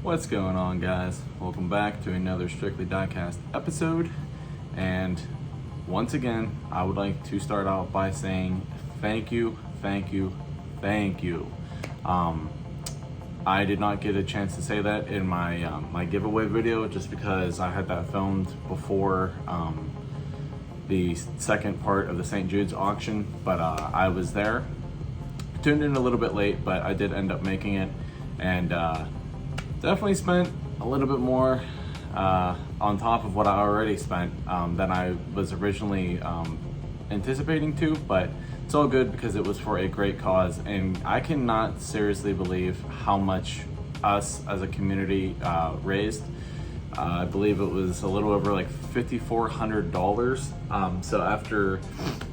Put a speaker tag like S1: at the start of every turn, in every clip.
S1: What's going on, guys? Welcome back to another Strictly Diecast episode. And once again, I would like to start out by saying thank you. I did not get a chance to say that in my giveaway video just because I had that filmed before the second part of the St Jude's auction, but I was there. Tuned in a little bit late, but I did end up making it, and definitely spent a little bit more on top of what I already spent than I was originally anticipating to, but it's all good because it was for a great cause, and I cannot seriously believe how much us as a community raised. I believe it was a little over like $5,400. So after,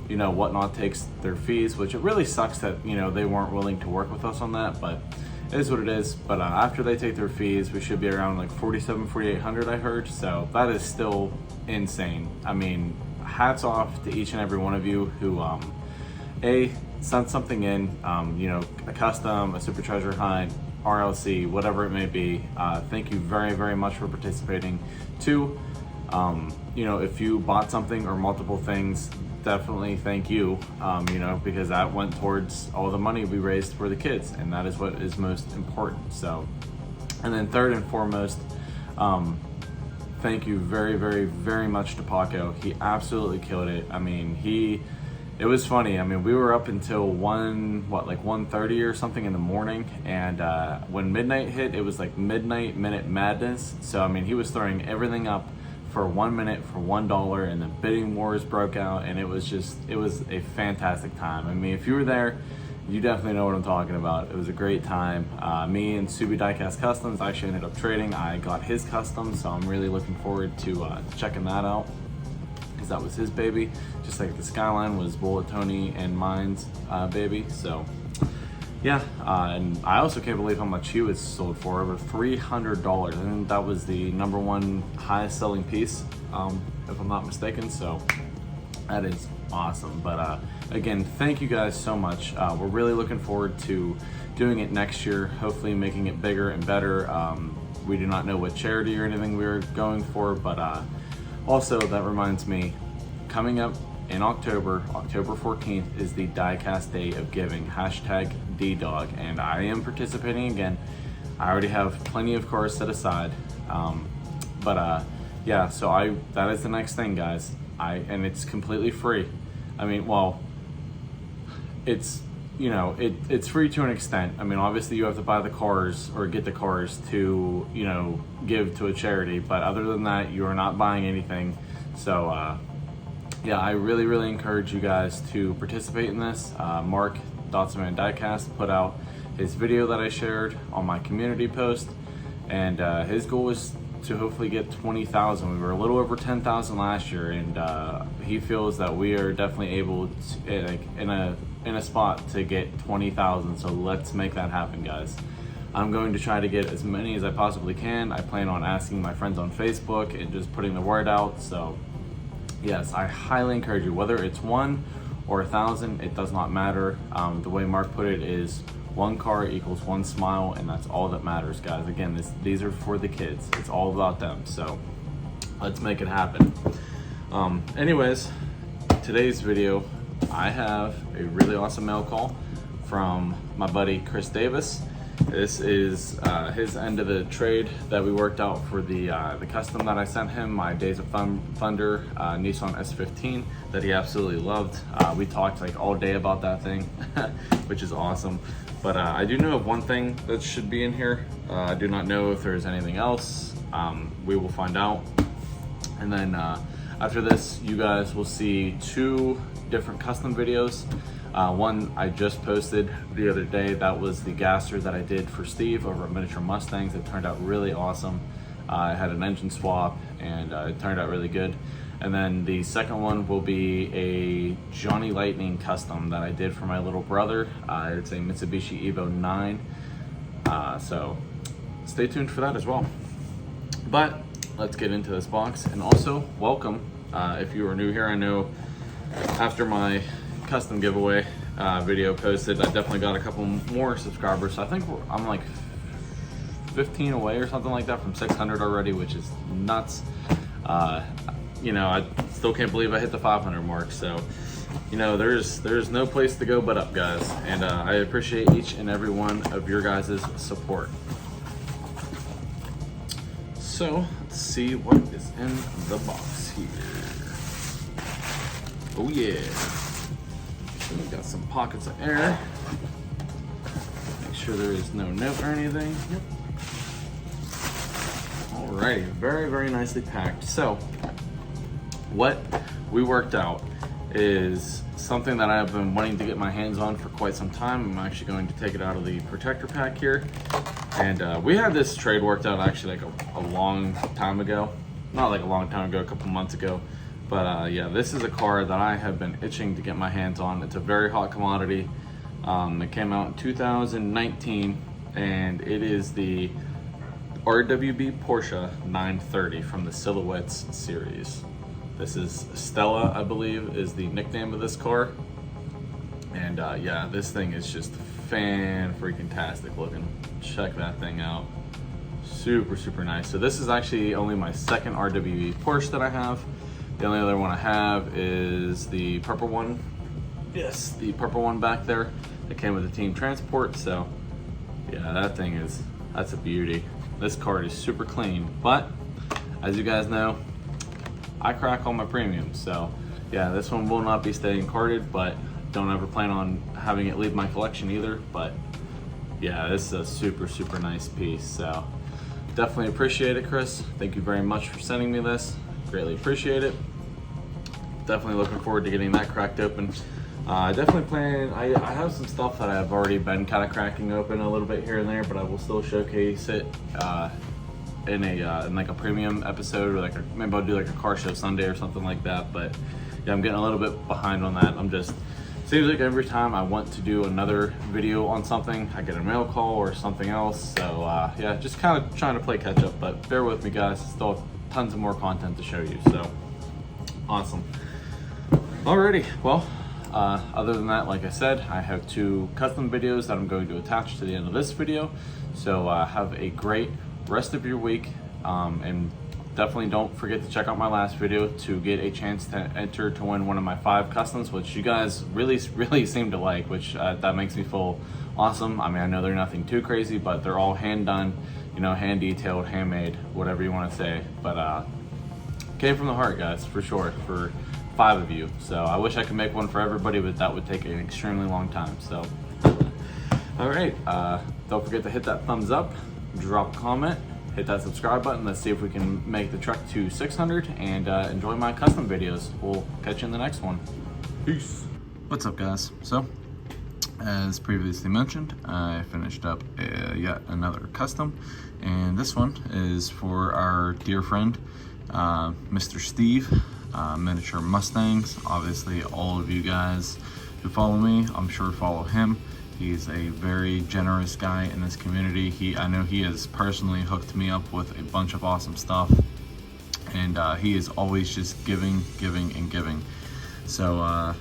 S1: Whatnot takes their fees, which it really sucks that, they weren't willing to work with us on that, but it is what it is. But after they take their fees, we should be around like $4,800, I heard. So that is still insane. I mean, hats off to each and every one of you who, sent something in, a custom, a super treasure hunt, RLC, whatever it may be. Thank you very, very much for participating. Two, if you bought something or multiple things, definitely thank you, because that went towards all the money we raised for the kids, and that is what is most important. So, and then third and foremost, thank you very, very, very much to Paco. He absolutely killed it. I mean, it was funny. I mean, we were up until 1:30 or something in the morning, and when midnight hit, it was like midnight minute madness. So I mean, he was throwing everything up for 1 minute for $1, and the bidding wars broke out, and it was a fantastic time. I mean, if you were there, you definitely know what I'm talking about. It was a great time. Me and Subi Diecast Customs actually ended up trading. I got his custom, so I'm really looking forward to checking that out, because that was his baby, just like the Skyline was Bullet Tony and mine's baby. So yeah, and I also can't believe how much he was sold for, over $300. I think that was the number one highest selling piece, if I'm not mistaken. So that is awesome. But again, thank you guys so much. We're really looking forward to doing it next year, hopefully making it bigger and better. We do not know what charity or anything we're going for, but also, that reminds me, coming up in October 14th is the Diecast Day of Giving, #DDOG, and I am participating again. I already have plenty of cars set aside, yeah, so that is the next thing, guys. And it's completely free. I mean, well, it's, it's free to an extent. I mean, obviously you have to buy the cars or get the cars to, give to a charity, but other than that, you are not buying anything. So, yeah, I really, really encourage you guys to participate in this. Mark Dotson Diecast put out his video that I shared on my community post, and his goal was to hopefully get 20,000. We were a little over 10,000 last year, and he feels that we are definitely able to, in a spot to get 20,000. So let's make that happen, guys. I'm going to try to get as many as I possibly can. I plan on asking my friends on Facebook and just putting the word out. So yes, I highly encourage you, whether it's 1 or 1,000, it does not matter. The way Mark put it is 1 car equals 1 smile, and that's all that matters, guys. Again, these are for the kids. It's all about them. So let's make it happen. Anyways, today's video, I have a really awesome mail call from my buddy Kris Davis. This is his end of the trade that we worked out for the custom that I sent him, my Days of Thunder Nissan S15 that he absolutely loved. We talked like all day about that thing, which is awesome. But I do know of one thing that should be in here. I do not know if there's anything else. We will find out. And then after this, you guys will see 2 different custom videos. One I just posted the other day, that was the gasser that I did for Steve over at Miniature Mustangs. It turned out really awesome. I had an engine swap, and it turned out really good. And then the second one will be a Johnny Lightning custom that I did for my little brother. It's a Mitsubishi Evo 9. So stay tuned for that as well. But let's get into this box. And also, welcome. If you are new here, I know after my custom giveaway video posted, I definitely got a couple more subscribers. So I think I'm like 15 away or something like that from 600 already, which is nuts. You know, I still can't believe I hit the 500 mark. So, you know, there's no place to go but up, guys. And I appreciate each and every one of your guys' support. So let's see what is in the box here. Oh yeah. So we've got some pockets of air. Make sure there is no note or anything. Yep. Alrighty, very, very nicely packed. So what we worked out is something that I've been wanting to get my hands on for quite some time. I'm actually going to take it out of the protector pack here. And we had this trade worked out actually like a long time ago. Not like a long time ago, a couple months ago. But yeah, this is a car that I have been itching to get my hands on. It's a very hot commodity. It came out in 2019, and it is the RWB Porsche 930 from the Silhouettes series. This is Stella, I believe, is the nickname of this car. And yeah, this thing is just fan-freaking-tastic looking. Check that thing out. Super, super nice. So this is actually only my second RWB Porsche that I have. The only other one I have is the purple one. Yes, the purple one back there. It came with the team transport. So yeah, that thing is, that's a beauty. This card is super clean, but as you guys know, I crack all my premiums. So yeah, this one will not be staying carded, but don't ever plan on having it leave my collection either. But yeah, this is a super, super nice piece. So definitely appreciate it, Kris. Thank you very much for sending me this. Greatly appreciate it. Definitely looking forward to getting that cracked open. Definitely plan, I have some stuff that I've already been kind of cracking open a little bit here and there, but I will still showcase it in like a premium episode, or like maybe I'll do like a car show Sunday or something like that. But yeah, I'm getting a little bit behind on that. Seems like every time I want to do another video on something, I get a mail call or something else. So yeah, just kind of trying to play catch up, but bear with me, guys. Still tons of more content to show you. So awesome. Alrighty, well, other than that, like I said, I have 2 custom videos that I'm going to attach to the end of this video. So have a great rest of your week, and definitely don't forget to check out my last video to get a chance to enter to win one of my 5 customs, which you guys really seem to like, which that makes me feel awesome. I mean, I know they're nothing too crazy, but they're all hand done, you know, hand detailed, handmade, whatever you want to say. But came from the heart, guys, for sure, for 5 of you. So I wish I could make one for everybody, but that would take an extremely long time. So all right, don't forget to hit that thumbs up, drop a comment, hit that subscribe button. Let's see if we can make the trek to 600 and enjoy my custom videos. We'll catch you in the next one. Peace. What's up, guys? So as previously mentioned, I finished up yet another custom, and this one is for our dear friend Mr. Steve, Miniature Mustangs. Obviously all of you guys who follow me, I'm sure, follow him. He's a very generous guy in this community. I know he has personally hooked me up with a bunch of awesome stuff, and he is always just giving, and giving. So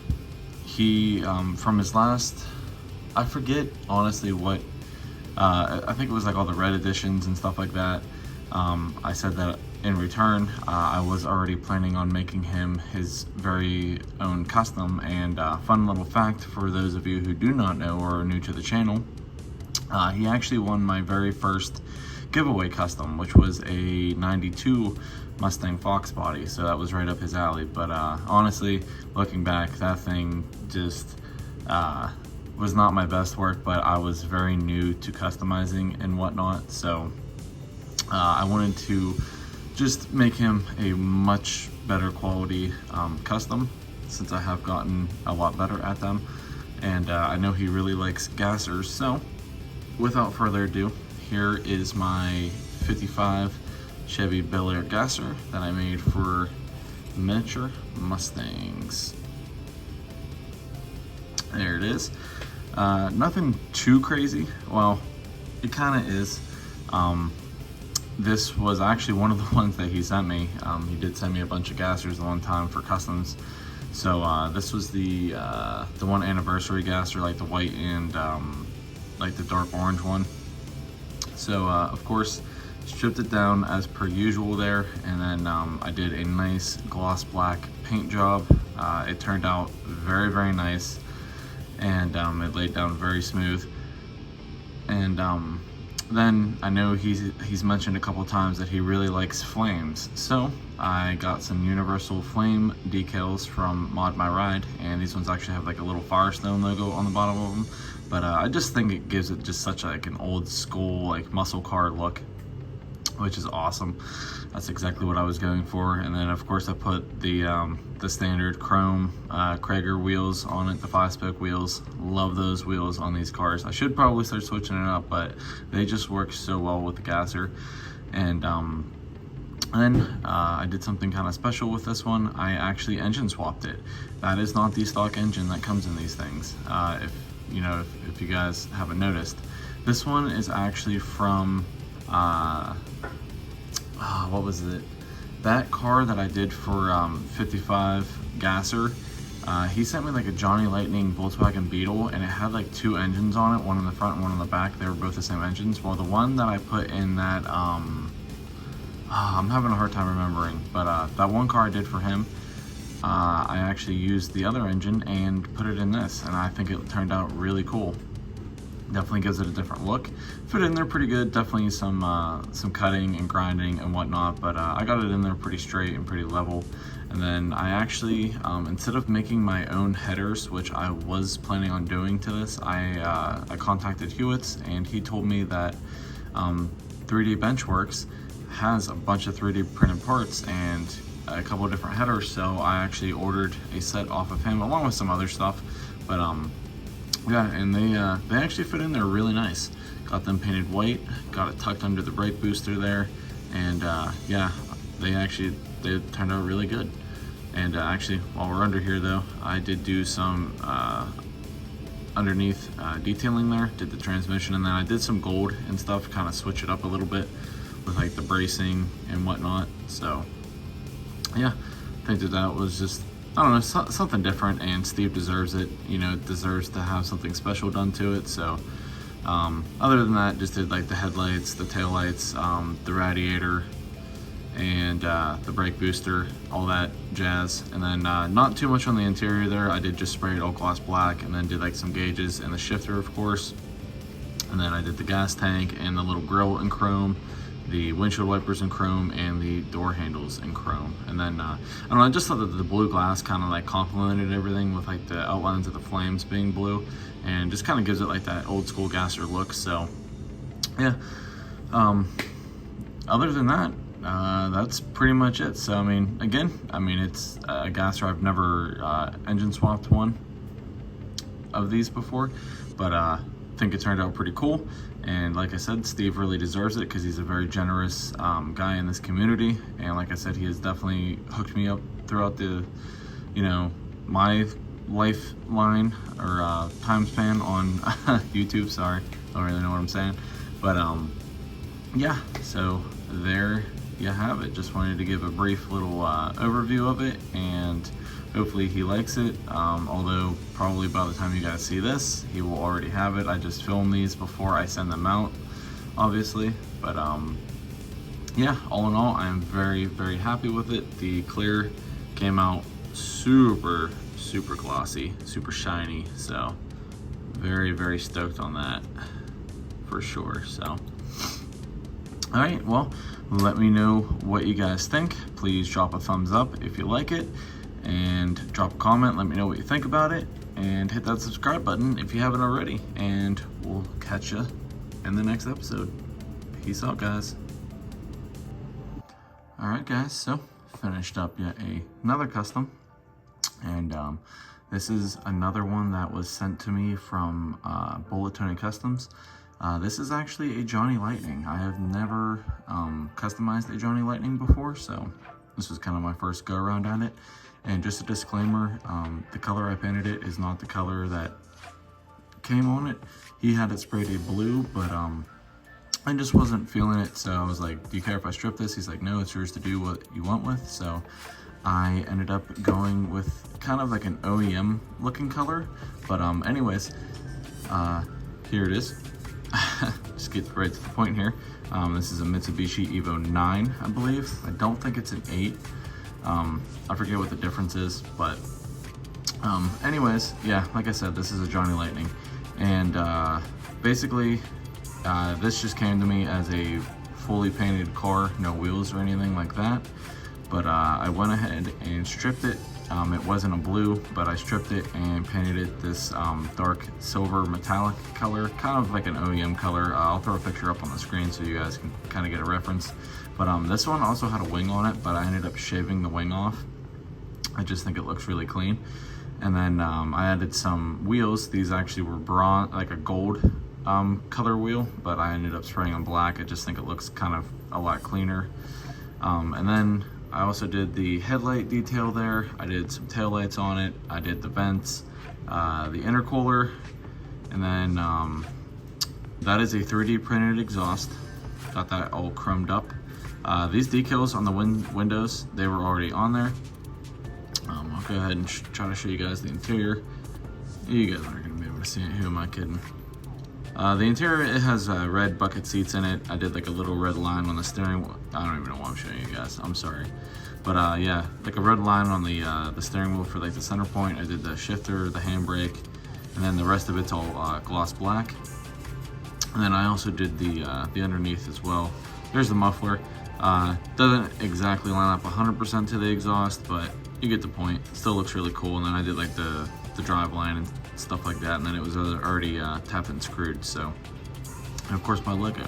S1: he, from his last, I forget honestly what, I think it was like all the red editions and stuff like that. I said that in return, I was already planning on making him his very own custom. And fun little fact for those of you who do not know or are new to the channel, he actually won my very first giveaway custom, which was a 92 Mustang Fox body. So that was right up his alley. But honestly, looking back, that thing just was not my best work, but I was very new to customizing and whatnot. So I wanted to just make him a much better quality custom, since I have gotten a lot better at them. And I know he really likes gassers. So without further ado, here is my 55 Chevy Bel Air gasser that I made for Miniature Mustangs. There it is. Nothing too crazy. Well, it kind of is. This was actually one of the ones that he sent me. He did send me a bunch of gassers the one time for customs. So this was the 1 anniversary gasser, like the white and like the dark orange one.
S2: So of course, stripped it down as per usual there, and then I did a nice gloss black paint job. It turned out very, very nice, and it laid down very smooth. And then I know he's mentioned a couple times that he really likes flames, so I got some universal flame decals from Mod My Ride, and these ones actually have like a little Firestone logo on the bottom of them. But I just think it gives it just such like an old school like muscle car look, which is awesome. That's exactly what I was going for. And then of course I put the standard chrome Krager wheels on it, the 5-spoke wheels. Love those wheels on these cars. I should probably start switching it up, but they just work so well with the gasser. And then I did something kind of special with this one. I actually engine swapped it. That is not the stock engine that comes in these things. If you guys haven't noticed, this one is actually from what was it? That car that I did for 55 gasser. He sent me like a Johnny Lightning Volkswagen Beetle, and it had like 2 engines on it, one in the front and one in the back. They were both the same engines. Well, the one that I put in that, I'm having a hard time remembering, but that one car I did for him, I actually used the other engine and put it in this, and I think it turned out really cool. Definitely gives it a different look. Fit in there pretty good. Definitely some cutting and grinding and whatnot, but I got it in there pretty straight and pretty level. And then I actually, instead of making my own headers, which I was planning on doing to this, I contacted Hewitt's, and he told me that 3D Benchworks has a bunch of 3D printed parts and a couple of different headers, so I actually ordered a set off of him along with some other stuff. But yeah, and they actually fit in there really nice. Got them painted white, got it tucked under the brake booster there, and yeah, they turned out really good. And actually, while we're under here though, I did do some underneath detailing there, did the transmission, and then I did some gold and stuff, kind of switch it up a little bit with like the bracing and whatnot. So yeah, I think that was just, I don't know, something different, and Steve deserves it. You know, deserves to have something special done to it. So other than that, just did like the headlights, the taillights, the radiator, and the brake booster, all that jazz. And then not too much on the interior there. I did just spray it all gloss black, and then did like some gauges and the shifter, of course. And then I did the gas tank and the little grill in chrome, the windshield wipers in chrome, and the door handles in chrome. And then I don't know, I just thought that the blue glass kind of like complemented everything with like the outlines of the flames being blue, and just kind of gives it like that old school gasser look. So yeah, other than that, that's pretty much it. So I mean, again, it's a gasser. I've never engine swapped one of these before, but I think it turned out pretty cool. And like I said, Steve really deserves it because he's a very generous guy in this community. And like I said, he has definitely hooked me up throughout the, my lifeline or time span on YouTube. Sorry, don't really know what I'm saying. But yeah, so there you have it. Just wanted to give a brief little overview of it, and hopefully he likes it, although probably by the time you guys see this, he will already have it. I just film these before I send them out, obviously. But yeah, all in all, I am very, very happy with it. The clear came out super, super glossy, super shiny, so very, very stoked on that for sure. So all right, well, let me know what you guys think. Please drop a thumbs up if you like it, and drop a comment. Let me know what you think about it, and hit that subscribe button if you haven't already, and we'll catch you in the next episode. Peace out, guys. All right, guys, so finished up yet another custom, and this is another one that was sent to me from Bullet Tony Customs. This is actually a Johnny Lightning. I have never customized a Johnny Lightning before, so this was kind of my first go around at it. And just a disclaimer, the color I painted it is not the color that came on it. He had it sprayed a blue, but I just wasn't feeling it, so I was like, do you care if I strip this? He's like, no, it's yours to do what you want with. So I ended up going with kind of like an OEM looking color. But anyways, here it is. just get right to the point here. This is a Mitsubishi Evo 9, I believe. I don't think it's an 8. I forget what the difference is, but anyways, yeah, like I said, this is a Johnny Lightning. And basically, this just came to me as a fully painted car, no wheels or anything like that. But I went ahead and stripped it. It wasn't a blue, but I stripped it and painted it this dark silver metallic color, kind of like an OEM color. I'll throw a picture up on the screen so you guys can kind of get a reference. But this one also had a wing on it, but I ended up shaving the wing off. I just think it looks really clean. And then I added some wheels. These actually were bronze, like a gold color wheel, but I ended up spraying them black. I just think it looks kind of a lot cleaner. And then I also did the headlight detail there. I did some taillights on it. I did the vents, the intercooler, and then that is a 3D printed exhaust. Got that all chromed up. These decals on the windows, they were already on there. I'll go ahead and try to show you guys the interior. You guys aren't gonna be able to see it. Who am I kidding? The interior, it has red bucket seats in it. I did like a little red line on the steering wheel. I don't even know why I'm showing you guys. I'm sorry. But yeah, like a red line on the steering wheel for like the center point. I did the shifter, the handbrake, and then the rest of it's all gloss black. And then I also did the underneath as well. There's the muffler. Doesn't exactly line up 100% to the exhaust, but you get the point. Still looks really cool. And then I did like the drive line and stuff like that, and then it was already tapped and screwed. So, and of course my Lego.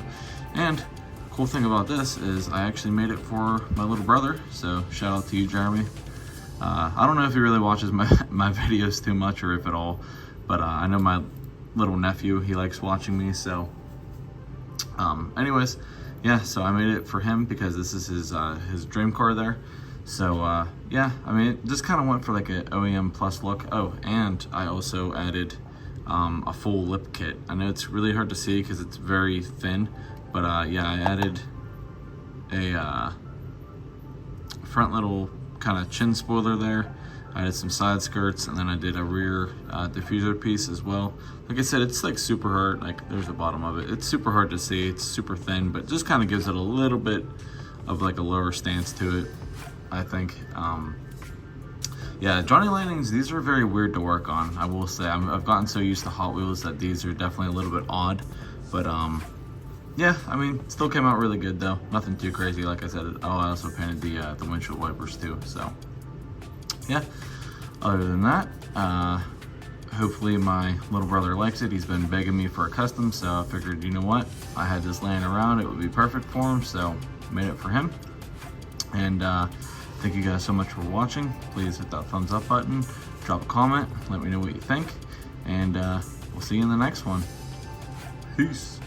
S2: And cool thing about this is I actually made it for my little brother, so shout out to you, Jeremy. I don't know if he really watches my videos too much or if at all, but I know my little nephew, he likes watching me. So anyways, yeah, so I made it for him because this is his dream car there. So yeah, I mean, it just kind of went for like an OEM plus look. Oh, and I also added a full lip kit. I know it's really hard to see because it's very thin, but yeah, I added a front little kind of chin spoiler there. I did some side skirts, and then I did a rear diffuser piece as well. Like I said, it's like super hard. Like there's the bottom of it. It's super hard to see. It's super thin, but just kind of gives it a little bit of like a lower stance to it, I think. Yeah, Johnny Lightnings, these are very weird to work on, I will say. I've gotten so used to Hot Wheels that these are definitely a little bit odd. But yeah, I mean, still came out really good though. Nothing too crazy, like I said. Oh, I also painted the windshield wipers too, so yeah. Other than that, hopefully my little brother likes it. He's been begging me for a custom, so I figured, you know what? I had this laying around, it would be perfect for him, so made it for him. And thank you guys so much for watching. Please hit that thumbs up button, drop a comment, let me know what you think, and we'll see you in the next one. Peace.